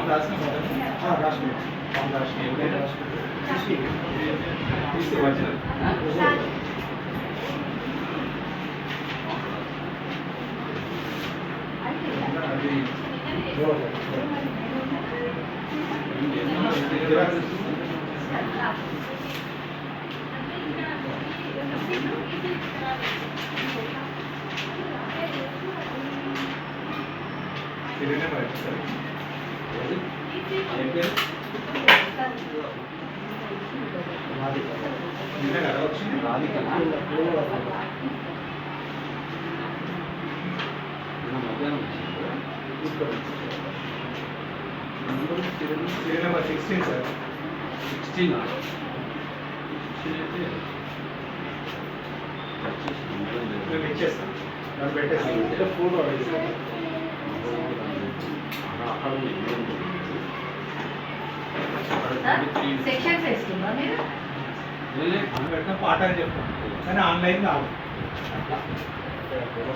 form రాసిన form రాసిన ఎప్పుడైనా తీసి వచ్చిన నెంబర్ 16 సార్ 16 మేము ఇచ్చేస్తాం నాకు పెట్టేస్తాం ఫోటో సెక్షన్స్ వేస్తుందా మీరు పెట్టిన పాట అని చెప్తాం కానీ ఆన్లైన్ కాదు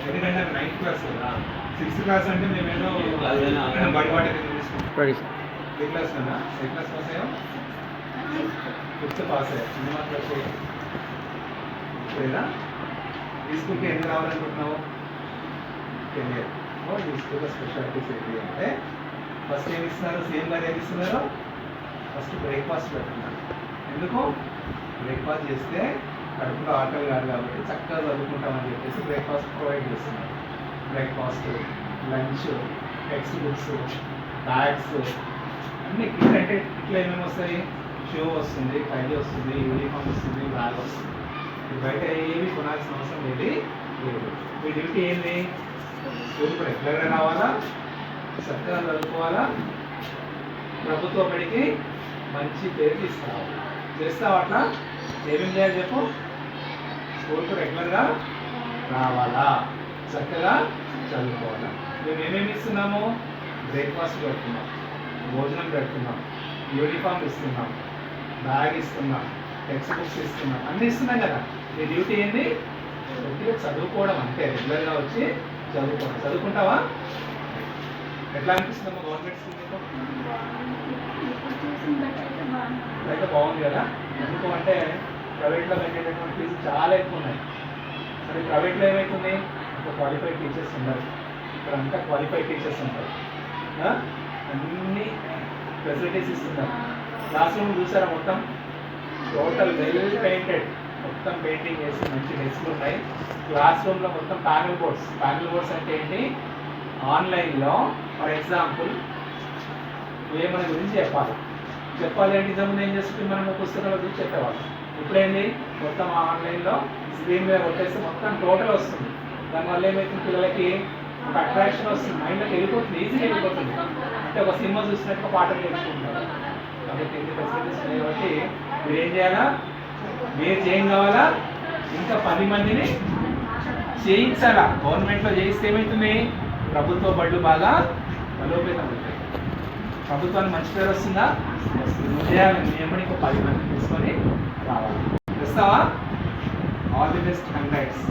ఎందుకంటే 9th క్లాస్ కదా 6th క్లాస్ అంటే మేమేదో బడి వాటి తీసుకుంటాం ఏ క్లాస్ కన్నా ఏ క్లాస్ పాస్ అయ్యాం 5th పాస్ అయ్యా చిన్న క్లాస్ లేదా ఈ స్కూల్కి ఎన్ని రావాలనుకుంటున్నావు 10 ఇయర్ ఈ స్కూల్లో స్పెషాలిటీస్ ఏంటి అంటే ఫస్ట్ ఏమి ఇస్తున్నారు సేమ్ గారు ఏమి ఇస్తున్నారు ఫస్ట్ బ్రేక్ఫాస్ట్ పెడుతున్నారు ఎందుకు బ్రేక్ఫాస్ట్ చేస్తే కడుపులో ఆకలి కాదు కాబట్టి చక్కగా చదువుకుంటామని చెప్పేసి బ్రేక్ఫాస్ట్ ప్రొవైడ్ చేస్తున్నారు breakfast lunch text books bags అన్నీ కిట్ అంటే ఇట్లా ఏమేమి వస్తాయి షూ వస్తుంది టైల్ వస్తుంది యూనిఫామ్ వస్తుంది బ్యాగ్ వస్తుంది బయట ఏమి కొనాల్సిన అవసరం ఏది లేదు మీ డ్యూటీ ఏంది స్కూల్కి రెగ్యులర్గా రావాలా చక్కగా చదువుకోవాలా ప్రభుత్వ బడికి మంచి పేరు తీసుకురావాలి చేస్తావు అట్లా ఏమేమి చేయాలి చెప్పు స్కూల్కి రెగ్యులర్గా రావాలా చక్కగా చదువుకోవాలా మేము ఏమేమి ఇస్తున్నాము బ్రేక్ఫాస్ట్ పెడుతున్నాం భోజనం పెడుతున్నాం యూనిఫామ్ ఇస్తున్నాం బ్యాగ్ ఇస్తున్నాం టెక్స్ట్ బుక్స్ ఇస్తున్నాం అన్నీ ఇస్తున్నాం కదా మీ డ్యూటీ ఏంది కొద్దిగా చదువుకోవడం అంతే రెగ్యులర్గా వచ్చి చదువుకోవడం చదువుకుంటావా ఎట్లా అనిపిస్తుందమ్మా గవర్నమెంట్ స్కూల్ అయితే బాగుంది కదా ఎందుకు అంటే ప్రైవేట్లో పెట్టేటటువంటి ఫీజు చాలా ఎక్కువ ఉన్నాయి సరే ప్రైవేట్లో ఏమవుతుంది ఒక క్వాలిఫైడ్ టీచర్స్ ఉన్నారు ఇక్కడ అంతా క్వాలిఫైడ్ టీచర్స్ ఉంటారు అన్ని ఫెసిలిటీస్ ఇస్తున్నారు క్లాస్ రూమ్ చూసారా మొత్తం టోటల్ వెల్ పెయింటెడ్ మొత్తం పెయింటింగ్ చేసి మంచి డెస్క్లు ఉన్నాయి క్లాస్ రూమ్లో మొత్తం ప్యానల్ బోర్డ్స్ అంటే ఏంటి ఆన్లైన్లో ఫర్ ఎగ్జాంపుల్ ఏమని గురించి చెప్పాలి అంటే ఇంతకుముందు ఏం చేస్తుంది మనం పుస్తకాలు చూసి చెప్పేవాళ్ళం ఇప్పుడేంటి మొత్తం ఆన్లైన్లో స్క్రీన్ మీద కొట్టేస్తే మొత్తం టోటల్ వస్తుంది దానివల్ల ఏమవుతుంది పిల్లలకి ఒక అట్రాక్షన్ వస్తుంది మైండ్లోకి వెళ్ళిపోతుంది ఈజీగా వెళ్ళిపోతుంది అంటే ఒక సినిమా చూసినట్టుగా పాటలు నేర్చుకుంటారు కాబట్టి ఎన్ని ఫెసిలిటీస్ ఉన్నాయి కాబట్టి మీరు ఏం చేయాలా మీరు చేయం కావాలా ఇంకా 10 మందిని చేయించాలా గవర్నమెంట్లో చేయిస్తే ఏమవుతుంది ప్రభుత్వ బళ్ళు బాగా బలోపేతం అవుతాయి ప్రభుత్వానికి మంచి పేరు వస్తుందా నువ్వు చేయాలి నేను ఇంకో 10 మందిని తీసుకొని రావాలి తెస్తావా ఆల్ ది బెస్ట్ కంగ్రాట్స్